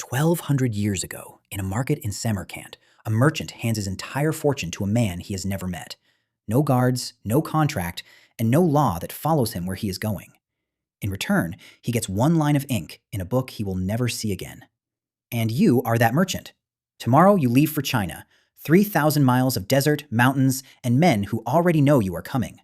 1,200 years ago, in a market in Samarkand, a merchant hands his entire fortune to a man he has never met. No guards, no contract, and no law that follows him where he is going. In return, he gets one line of ink in a book he will never see again. And you are that merchant. Tomorrow you leave for China, 3,000 miles of desert, mountains, and men who already know you are coming.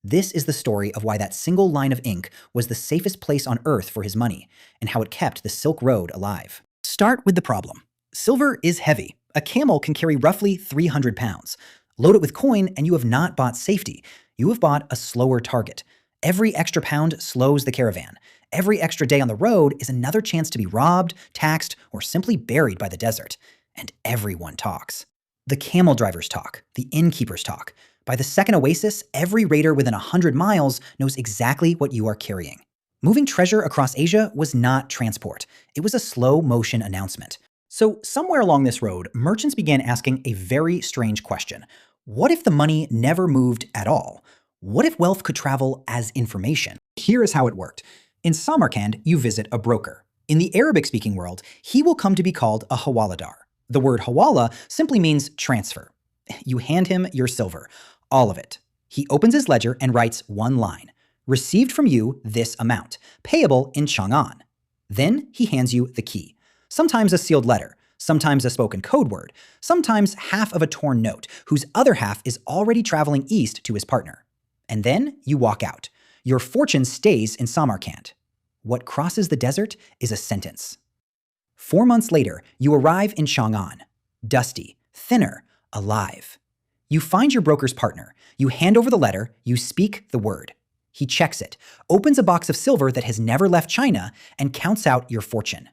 This is the story of why that single line of ink was the safest place on earth for his money, and how it kept the Silk Road alive. Start with the problem. Silver is heavy. A camel can carry roughly 300 pounds. Load it with coin and you have not bought safety. You have bought a slower target. Every extra pound slows the caravan. Every extra day on the road is another chance to be robbed, taxed, or simply buried by the desert. And everyone talks. The camel drivers talk. The innkeepers talk. By the second oasis, every raider within 100 miles knows exactly what you are carrying. Moving treasure across Asia was not transport. It was a slow-motion announcement. So somewhere along this road, merchants began asking a very strange question. What if the money never moved at all? What if wealth could travel as information? Here is how it worked. In Samarkand, you visit a broker. In the Arabic-speaking world, he will come to be called a Hawaladar. The word Hawala simply means transfer. You hand him your silver, all of it. He opens his ledger and writes one line. Received from you this amount, payable in Chang'an. Then he hands you the key. Sometimes a sealed letter, sometimes a spoken code word, sometimes half of a torn note, whose other half is already traveling east to his partner. And then you walk out. Your fortune stays in Samarkand. What crosses the desert is a sentence. 4 months later, you arrive in Chang'an. Dusty, thinner, alive. You find your broker's partner. You hand over the letter. You speak the word. He checks it, opens a box of silver that has never left China, and counts out your fortune.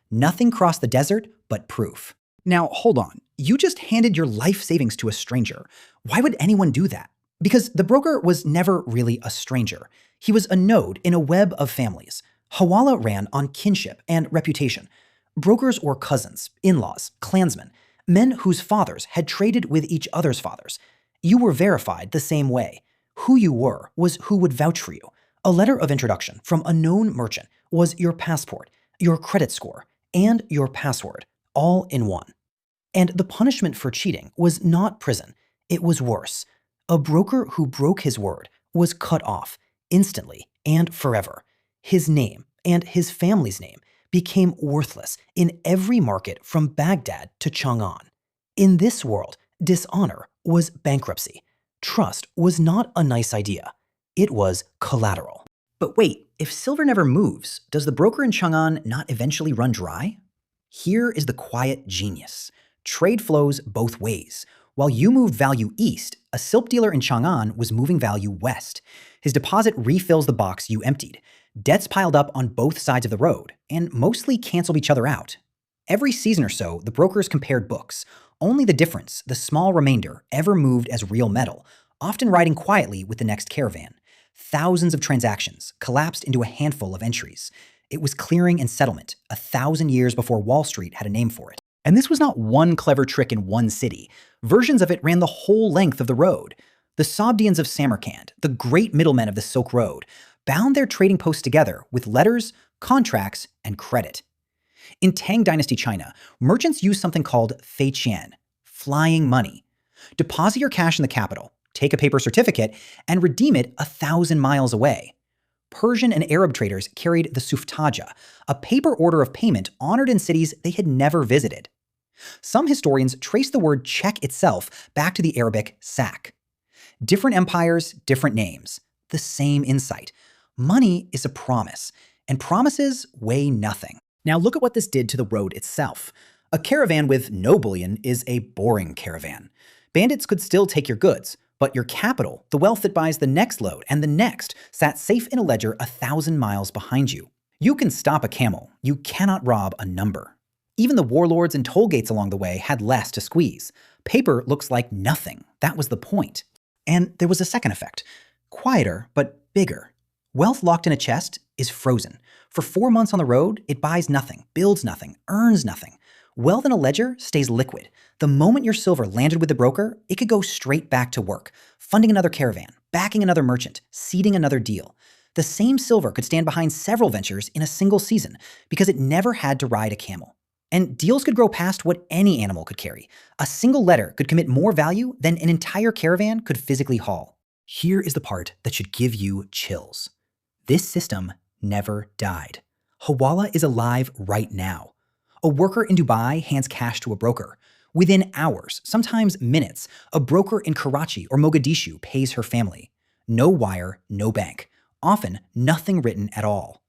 Nothing crossed the desert but proof. Now, hold on. You just handed your life savings to a stranger. Why would anyone do that? Because the broker was never really a stranger. He was a node in a web of families. Hawala ran on kinship and reputation. Brokers were cousins, in-laws, clansmen, men whose fathers had traded with each other's fathers. You were verified the same way. Who you were was who would vouch for you. A letter of introduction from a known merchant was your passport, your credit score, and your password, all in one. And the punishment for cheating was not prison. It was worse. A broker who broke his word was cut off, instantly and forever. His name and his family's name became worthless in every market from Baghdad to Chang'an. In this world, dishonor was bankruptcy. Trust was not a nice idea. It was collateral. But wait, if silver never moves, does the broker in Chang'an not eventually run dry? Here is the quiet genius. Trade flows both ways. While you moved value east, a silk dealer in Chang'an was moving value west. His deposit refills the box you emptied. Debts piled up on both sides of the road, and mostly canceled each other out. Every season or so, the brokers compared books. Only the difference, the small remainder, ever moved as real metal, often riding quietly with the next caravan. Thousands of transactions collapsed into a handful of entries. It was clearing and settlement, 1,000 years before Wall Street had a name for it. And this was not one clever trick in one city. Versions of it ran the whole length of the road. The Sogdians of Samarkand, the great middlemen of the Silk Road, bound their trading posts together with letters, contracts, and credit. In Tang Dynasty China, merchants used something called fei qian, flying money. Deposit your cash in the capital, take a paper certificate, and redeem it 1,000 miles away. Persian and Arab traders carried the suftaja, a paper order of payment honored in cities they had never visited. Some historians trace the word check itself back to the Arabic sak. Different empires, different names. The same insight. Money is a promise, and promises weigh nothing. Now look at what this did to the road itself. A caravan with no bullion is a boring caravan. Bandits could still take your goods, but your capital, the wealth that buys the next load and the next, sat safe in a ledger 1,000 miles behind you. You can stop a camel. You cannot rob a number. Even the warlords and toll gates along the way had less to squeeze. Paper looks like nothing. That was the point. And there was a second effect. Quieter, but bigger. Wealth locked in a chest is frozen. For 4 months on the road, it buys nothing, builds nothing, earns nothing. Wealth in a ledger stays liquid. The moment your silver landed with the broker, it could go straight back to work, funding another caravan, backing another merchant, seeding another deal. The same silver could stand behind several ventures in a single season because it never had to ride a camel. And deals could grow past what any animal could carry. A single letter could commit more value than an entire caravan could physically haul. Here is the part that should give you chills. This system never died. Hawala is alive right now. A worker in Dubai hands cash to a broker. Within hours, sometimes minutes, a broker in Karachi or Mogadishu pays her family. No wire, no bank. Often, nothing written at all.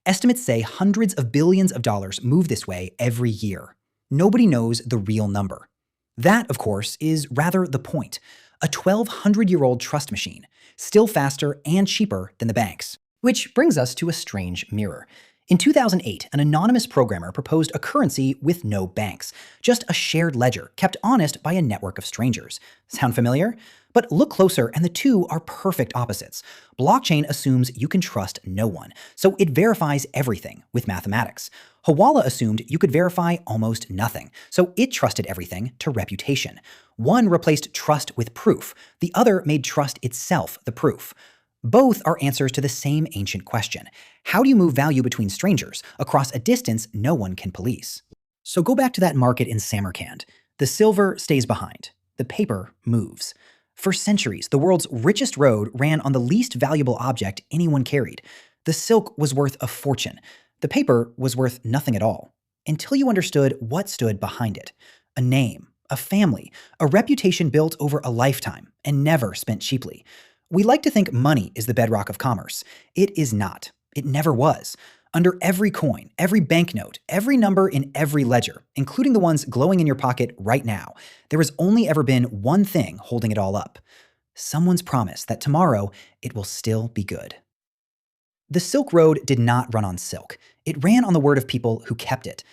Estimates say hundreds of billions of dollars move this way every year. Nobody knows the real number. That, of course, is rather the point. A 1,200-year-old trust machine, still faster and cheaper than the banks. Which brings us to a strange mirror. In 2008, an anonymous programmer proposed a currency with no banks, just a shared ledger kept honest by a network of strangers. Sound familiar? But look closer and the two are perfect opposites. Blockchain assumes you can trust no one, so it verifies everything with mathematics. Hawala assumed you could verify almost nothing, so it trusted everything to reputation. One replaced trust with proof, the other made trust itself the proof. Both are answers to the same ancient question. How do you move value between strangers across a distance no one can police? So go back to that market in Samarkand. The silver stays behind. The paper moves. For centuries, the world's richest road ran on the least valuable object anyone carried. The silk was worth a fortune. The paper was worth nothing at all. Until you understood what stood behind it. A name, a family, a reputation built over a lifetime and never spent cheaply. We like to think money is the bedrock of commerce. It is not. It never was. Under every coin, every banknote, every number in every ledger, including the ones glowing in your pocket right now, there has only ever been one thing holding it all up. Someone's promise that tomorrow it will still be good. The Silk Road did not run on silk. It ran on the word of people who kept it.